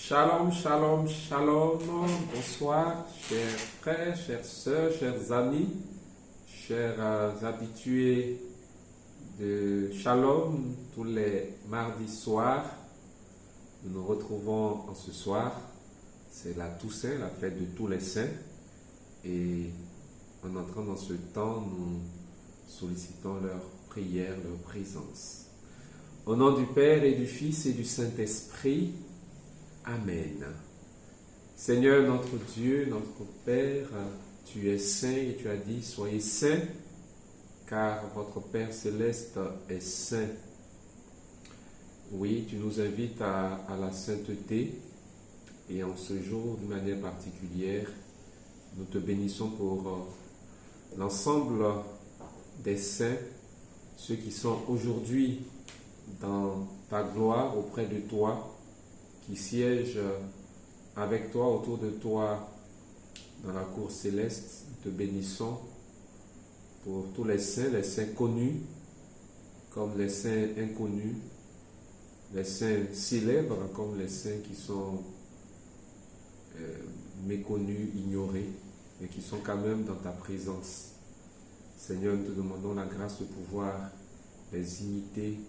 Shalom, shalom, shalom. Bonsoir, chers frères, chères sœurs, chers amis, chers habitués de Shalom tous les mardis soirs. Nous nous retrouvons en ce soir. C'est la Toussaint, la fête de tous les saints. Et en entrant dans ce temps, nous sollicitons leur prière, leur présence. Au nom du Père et du Fils et du Saint-Esprit, Amen. Seigneur notre Dieu, notre Père, tu es saint et tu as dit, soyez saints, car votre Père céleste est saint. Oui, tu nous invites à la sainteté et en ce jour, d'une manière particulière, nous te bénissons pour l'ensemble des saints, ceux qui sont aujourd'hui dans ta gloire auprès de toi, qui siègent avec toi, autour de toi, dans la cour céleste. Nous te bénissons pour tous les saints connus, comme les saints inconnus, les saints célèbres, comme les saints qui sont méconnus, ignorés, mais qui sont quand même dans ta présence. Seigneur, nous te demandons la grâce de pouvoir les imiter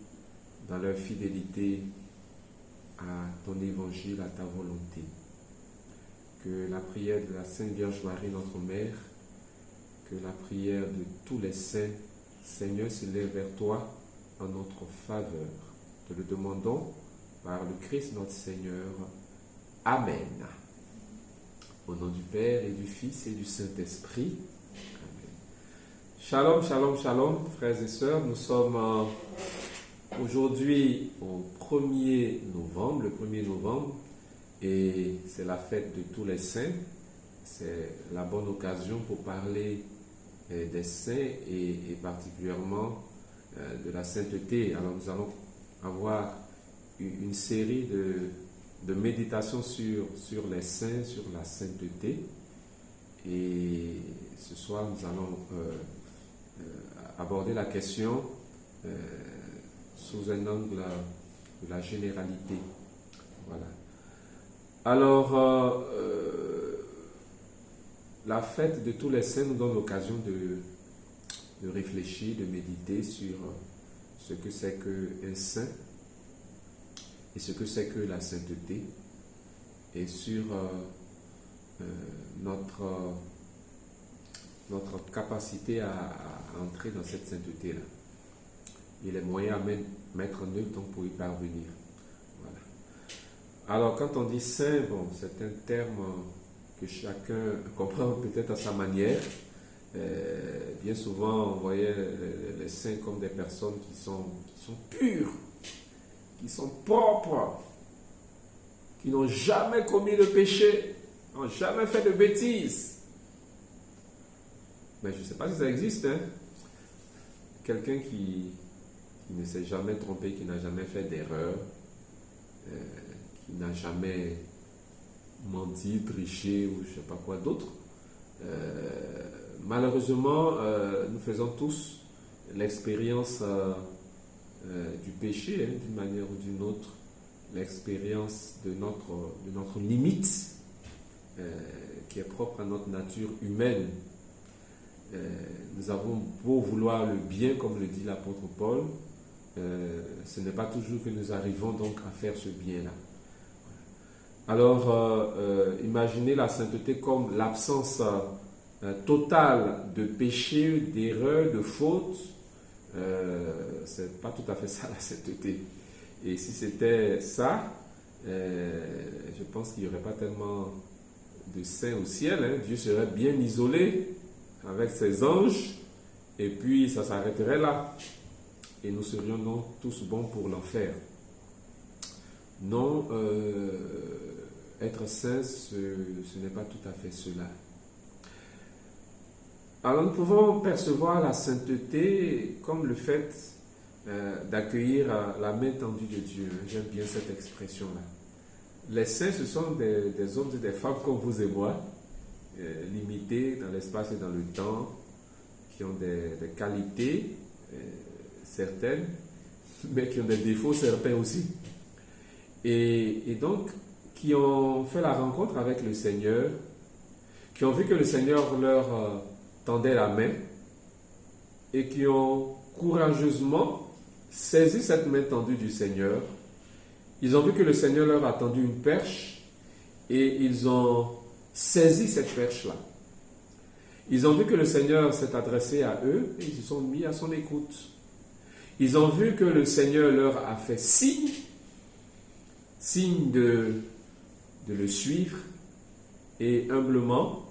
dans leur fidélité à ton évangile, à ta volonté. Que la prière de la Sainte Vierge Marie, notre Mère, que la prière de tous les saints, Seigneur, s'élève vers toi en notre faveur. Te le demandons par le Christ notre Seigneur. Amen. Au nom du Père et du Fils et du Saint-Esprit. Amen. Shalom, shalom, shalom, frères et sœurs. Nous sommes aujourd'hui au 1er novembre, le 1er novembre, et c'est la fête de tous les saints. C'est la bonne occasion pour parler des saints et particulièrement de la sainteté. Alors nous allons avoir une série de méditations sur les saints, sur la sainteté. Et ce soir, nous allons aborder la question sous un angle de la généralité. Voilà. Alors, la fête de tous les saints nous donne l'occasion de réfléchir, de méditer sur ce que c'est qu'un saint et ce que c'est que la sainteté et sur notre capacité à entrer dans cette sainteté-là. Et les moyens à mettre en œuvre donc pour y parvenir. Voilà. Alors quand on dit saint, bon, c'est un terme que chacun comprend peut-être à sa manière. Bien souvent, on voyait les saints comme des personnes qui sont pures, qui sont propres, qui n'ont jamais commis de péché, n'ont jamais fait de bêtises. Mais je ne sais pas si ça existe, hein? Quelqu'un qui ne s'est jamais trompé, qui n'a jamais fait d'erreur, qui n'a jamais menti, triché ou je ne sais pas quoi d'autre. Malheureusement, nous faisons tous l'expérience du péché, hein, d'une manière ou d'une autre, l'expérience de notre limite qui est propre à notre nature humaine. Nous avons beau vouloir le bien, comme le dit l'apôtre Paul, ce n'est pas toujours que nous arrivons donc à faire ce bien-là. Alors, imaginez la sainteté comme l'absence totale de péché, d'erreur, de faute. C'est pas tout à fait ça la sainteté. Et si c'était ça, je pense qu'il n'y aurait pas tellement de saints au ciel, hein. Dieu serait bien isolé avec ses anges, et puis ça s'arrêterait là. Et nous serions donc tous bons pour l'enfer. Non, être saint, ce n'est pas tout à fait cela. Alors nous pouvons percevoir la sainteté comme le fait d'accueillir la main tendue de Dieu. J'aime bien cette expression-là. Les saints, ce sont des hommes et des femmes comme vous et moi, limités dans l'espace et dans le temps, qui ont des qualités certaines, mais qui ont des défauts certains aussi. Et donc, qui ont fait la rencontre avec le Seigneur, qui ont vu que le Seigneur leur tendait la main et qui ont courageusement saisi cette main tendue du Seigneur. Ils ont vu que le Seigneur leur a tendu une perche et ils ont saisi cette perche-là. Ils ont vu que le Seigneur s'est adressé à eux et ils se sont mis à son écoute. Ils ont vu que le Seigneur leur a fait signe de le suivre et humblement,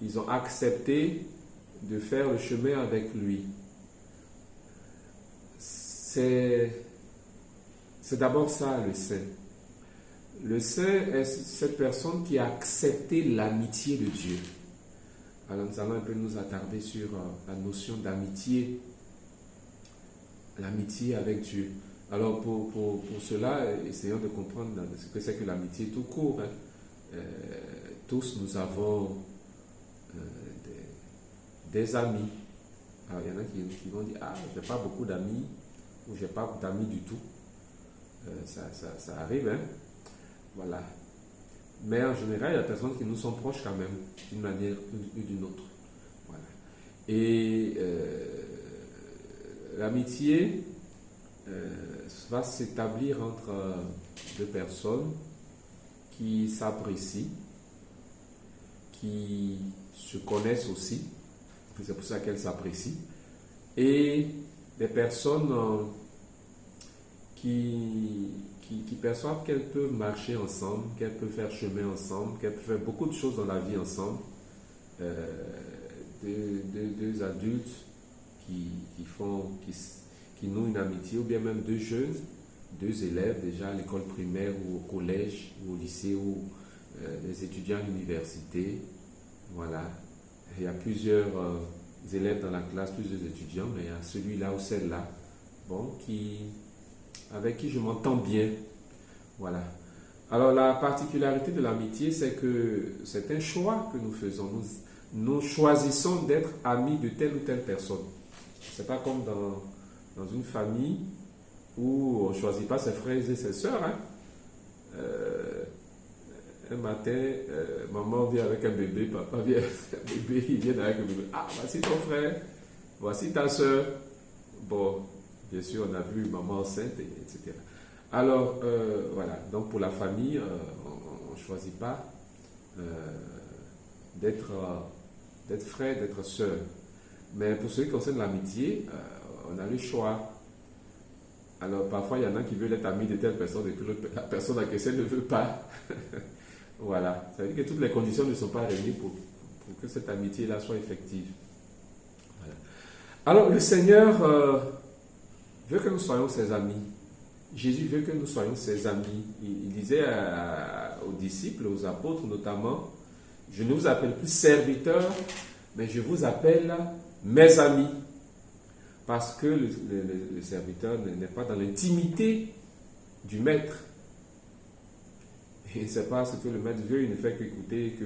ils ont accepté de faire le chemin avec lui. C'est d'abord ça le saint. Le saint est cette personne qui a accepté l'amitié de Dieu. Alors nous allons un peu nous attarder sur la notion d'amitié. L'amitié avec Dieu. Alors pour cela, essayons de comprendre ce que c'est que l'amitié tout court. Tous nous avons des amis. Alors il y en a qui vont dire, ah, je n'ai pas beaucoup d'amis, ou je n'ai pas d'amis du tout. Ça arrive, hein. Voilà. Mais en général, il y a des personnes qui nous sont proches quand même, d'une manière ou d'une autre. Voilà. Et l'amitié va s'établir entre deux personnes qui s'apprécient, qui se connaissent aussi, c'est pour ça qu'elles s'apprécient, et des personnes qui perçoivent qu'elles peuvent marcher ensemble, qu'elles peuvent faire chemin ensemble, qu'elles peuvent faire beaucoup de choses dans la vie ensemble. Deux adultes qui nouent une amitié, ou bien même deux jeunes, deux élèves déjà à l'école primaire ou au collège ou au lycée ou des étudiants à l'université. Voilà. Il y a plusieurs élèves dans la classe, plusieurs étudiants, mais il y a celui-là ou celle-là, bon, avec qui je m'entends bien. Voilà. Alors la particularité de l'amitié, c'est que c'est un choix que nous faisons. Nous choisissons d'être amis de telle ou telle personne. C'est pas comme dans une famille où on ne choisit pas ses frères et ses sœurs. Hein. Un matin, maman vient avec un bébé, papa vient avec un bébé, il vient avec un bébé. Ah, voici ton frère, voici ta sœur. Bon, bien sûr, on a vu maman enceinte, etc. Alors, voilà. Donc, pour la famille, on ne choisit pas d'être frère, d'être sœur. Mais pour ce qui concerne l'amitié, on a le choix. Alors, parfois, il y en a qui veulent être amis de telle personne et que la personne à question ne veut pas. Voilà. Ça veut dire que toutes les conditions ne sont pas réunies pour que cette amitié-là soit effective. Voilà. Alors, le Seigneur veut que nous soyons ses amis. Jésus veut que nous soyons ses amis. Il disait aux disciples, aux apôtres notamment, je ne vous appelle plus serviteurs, mais je vous appelle mes amis. Parce que le serviteur n'est pas dans l'intimité du maître. Et ce n'est pas ce que le maître veut, il ne fait qu'écouter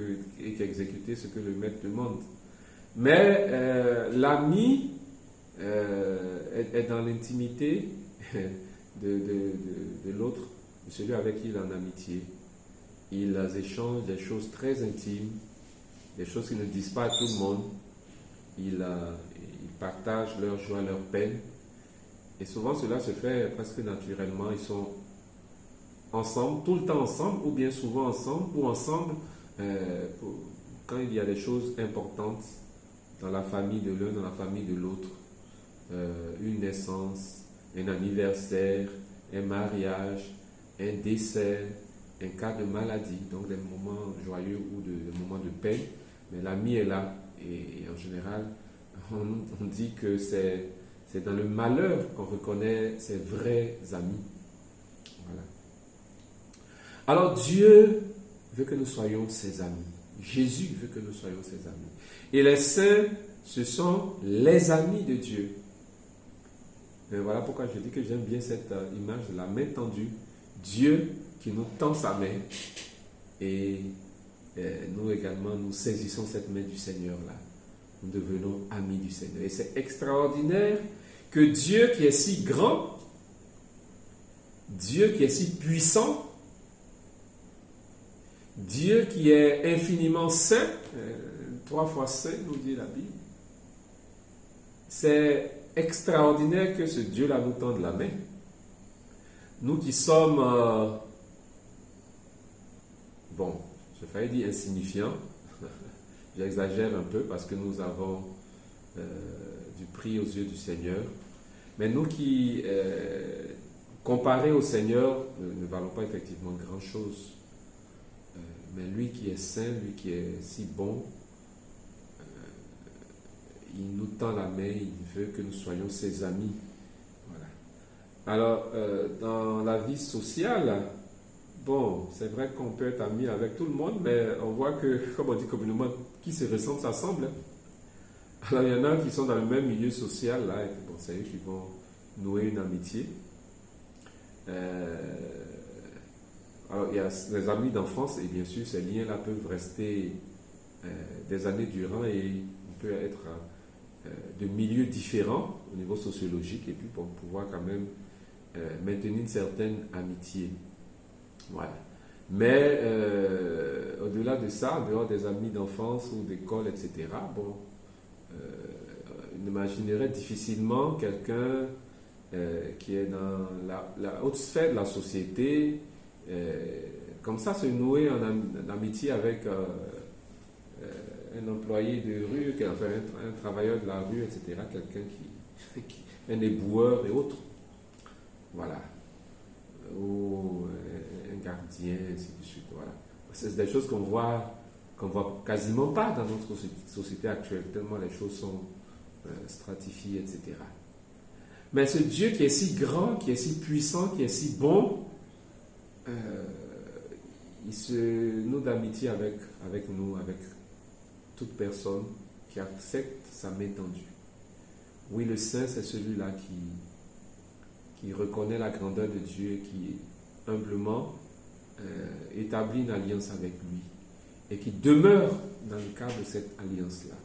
et qu'exécuter ce que le maître demande. Mais l'ami est dans l'intimité de l'autre, de celui avec qui il est en amitié. Ils échangent des choses très intimes, des choses qu'ils ne disent pas à tout le monde. Ils partagent leur joie, leur peine. Et souvent cela se fait presque naturellement. Ils sont ensemble, tout le temps ensemble, ou bien souvent ensemble, ou ensemble quand il y a des choses importantes dans la famille de l'un, dans la famille de l'autre. Une naissance, un anniversaire, un mariage, un décès, un cas de maladie, donc des moments joyeux ou des moments de peine. Mais l'ami est là et en général, on dit que c'est dans le malheur qu'on reconnaît ses vrais amis. Voilà. Alors Dieu veut que nous soyons ses amis. Jésus veut que nous soyons ses amis. Et les saints, ce sont les amis de Dieu. Et voilà pourquoi je dis que j'aime bien cette image de la main tendue. Dieu qui nous tend sa main. Et nous également, nous saisissons cette main du Seigneur là. Nous devenons amis du Seigneur. Et c'est extraordinaire que Dieu qui est si grand, Dieu qui est si puissant, Dieu qui est infiniment saint, 3 fois saint, nous dit la Bible. C'est extraordinaire que ce Dieu-là nous tende la main. Nous qui sommes, bon, je failli dire insignifiants, j'exagère un peu parce que nous avons du prix aux yeux du Seigneur, mais nous qui, comparés au Seigneur, ne valons pas effectivement grand-chose. Mais lui qui est saint, lui qui est si bon, il nous tend la main, il veut que nous soyons ses amis. Voilà. Alors, dans la vie sociale, bon, c'est vrai qu'on peut être ami avec tout le monde, mais on voit que, comme on dit communément, qui se ressemble, s'assemble. Alors, il y en a qui sont dans le même milieu social, là, et bon, c'est eux qui vont nouer une amitié. Alors, il y a les amis d'enfance, et bien sûr, ces liens-là peuvent rester des années durant, et on peut être de milieux différents au niveau sociologique, et puis pour pouvoir quand même maintenir une certaine amitié. Voilà. Mais au-delà de ça, en dehors des amis d'enfance ou d'école, etc., bon, on imaginerait difficilement quelqu'un qui est dans la haute sphère de la société, comme ça se nouer en amitié avec un employé de rue, enfin, un travailleur de la rue, etc., quelqu'un qui un éboueur et autres. Voilà. Ou un gardien, ainsi de suite. Voilà. C'est des choses qu'on voit quasiment pas dans notre société actuelle, tellement les choses sont stratifiées, etc. Mais ce Dieu qui est si grand, qui est si puissant, qui est si bon, il se noue d'amitié avec nous, avec toute personne qui accepte sa main tendue. Oui, le saint, c'est celui-là qui reconnaît la grandeur de Dieu et qui humblement établit une alliance avec lui et qui demeure dans le cadre de cette alliance-là.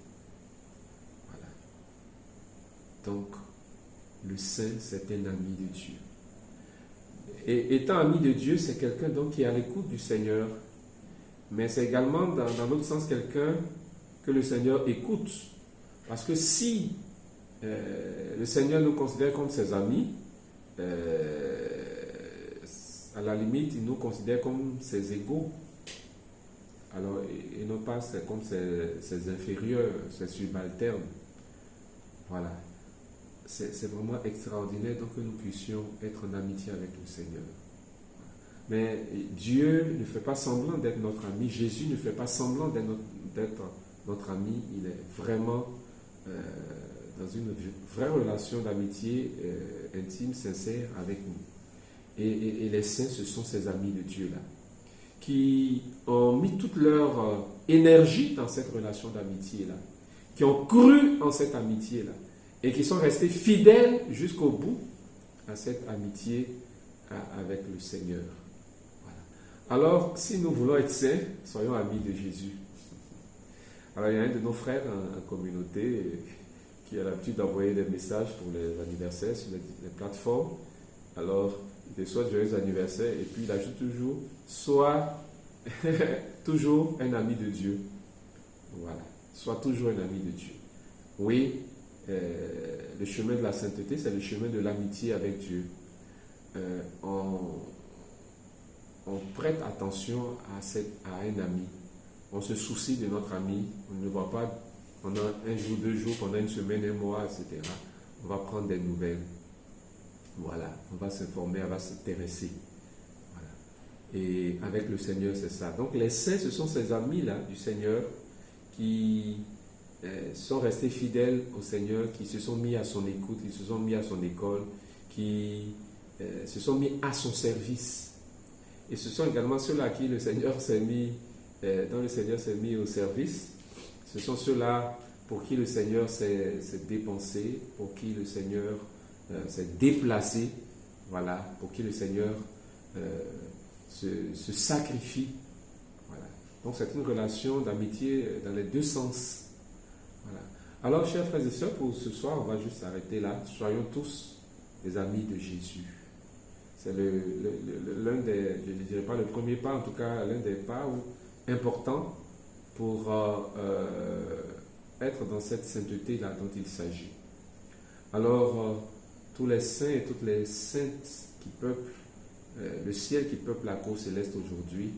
Voilà. Donc, le saint, c'est un ami de Dieu. Et étant ami de Dieu, c'est quelqu'un donc qui est à l'écoute du Seigneur, mais c'est également dans l'autre sens quelqu'un que le Seigneur écoute. Parce que si le Seigneur nous considère comme ses amis, à la limite, il nous considère comme ses égaux. Alors, et non pas comme ses inférieurs, ses subalternes. Voilà. C'est vraiment extraordinaire donc que nous puissions être en amitié avec le Seigneur. Mais Dieu ne fait pas semblant d'être notre ami. Jésus ne fait pas semblant d'être notre ami. Il est vraiment dans une vraie relation d'amitié intime, sincère avec nous. Et les saints, ce sont ces amis de Dieu-là, qui ont mis toute leur énergie dans cette relation d'amitié-là, qui ont cru en cette amitié-là, et qui sont restés fidèles jusqu'au bout à cette amitié avec le Seigneur. Voilà. Alors, si nous voulons être saints, soyons amis de Jésus. Alors, il y a un de nos frères en communauté qui a l'habitude d'envoyer des messages pour les anniversaires sur les plateformes. Alors, il te souhaite joyeux anniversaire et puis il ajoute toujours, sois toujours un ami de Dieu. Voilà. Sois toujours un ami de Dieu. Oui, le chemin de la sainteté, c'est le chemin de l'amitié avec Dieu. On prête attention à un ami. On se soucie de notre ami. On ne le voit pas pendant un jour, 2 jours, pendant une semaine, un mois, etc. On va prendre des nouvelles. Voilà, on va s'informer, on va s'intéresser. Voilà. Et avec le Seigneur, c'est ça. Donc les saints, ce sont ces amis-là du Seigneur qui sont restés fidèles au Seigneur, qui se sont mis à son écoute, qui se sont mis à son école, qui se sont mis à son service. Et ce sont également ceux-là qui le Seigneur s'est mis, dont le Seigneur s'est mis au service. Ce sont ceux-là pour qui le Seigneur s'est dépensé, pour qui le Seigneur s'est déplacé, voilà, pour qui le Seigneur se sacrifie. Voilà. Donc c'est une relation d'amitié dans les deux sens. Voilà. Alors, chers frères et sœurs, pour ce soir, on va juste s'arrêter là. Soyons tous des amis de Jésus. C'est l'un des, je ne dirais pas le premier pas, en tout cas l'un des pas où important pour être dans cette sainteté-là dont il s'agit. Alors, tous les saints et toutes les saintes qui peuplent le ciel, qui peuple la cour céleste aujourd'hui,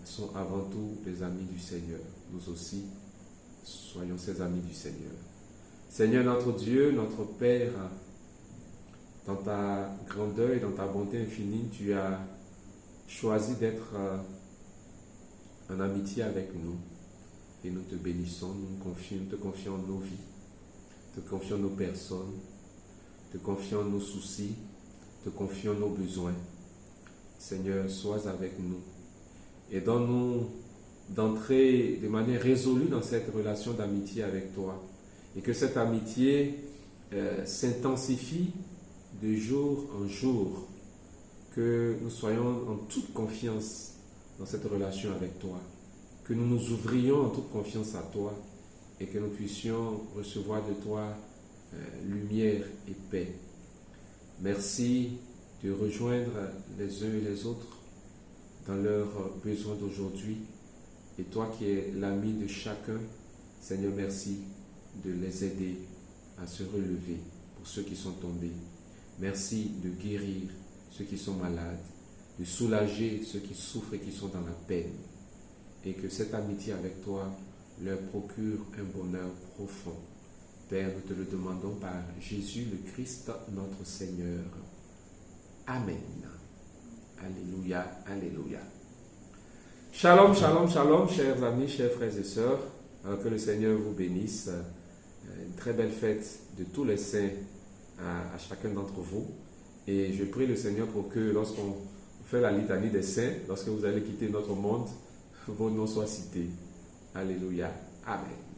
sont avant tout des amis du Seigneur. Nous aussi, soyons ces amis du Seigneur. Seigneur notre Dieu, notre Père, dans ta grandeur et dans ta bonté infinie, tu as choisi d'être en amitié avec nous. Et nous te bénissons, nous te confions nos vies, te confions nos personnes, te confions nos soucis, te confions nos besoins. Seigneur, sois avec nous. Aidons-nous d'entrer de manière résolue dans cette relation d'amitié avec toi. Et que cette amitié s'intensifie de jour en jour. Que nous soyons en toute confiance dans cette relation avec toi. Que nous nous ouvrions en toute confiance à toi. Et que nous puissions recevoir de toi lumière et paix. Merci de rejoindre les uns et les autres dans leurs besoins d'aujourd'hui. Et toi qui es l'ami de chacun, Seigneur, merci de les aider à se relever pour ceux qui sont tombés. Merci de guérir ceux qui sont malades, de soulager ceux qui souffrent et qui sont dans la peine. Et que cette amitié avec toi leur procure un bonheur profond. Père, nous te le demandons par Jésus le Christ, notre Seigneur. Amen. Alléluia, alléluia. Shalom, shalom, shalom, chers amis, chers frères et sœurs. Que le Seigneur vous bénisse. Une très belle fête de tous les saints à chacun d'entre vous. Et je prie le Seigneur pour que lorsqu'on fait la litanie des saints, lorsque vous allez quitter notre monde, vos noms soient cités. Alléluia. Amen.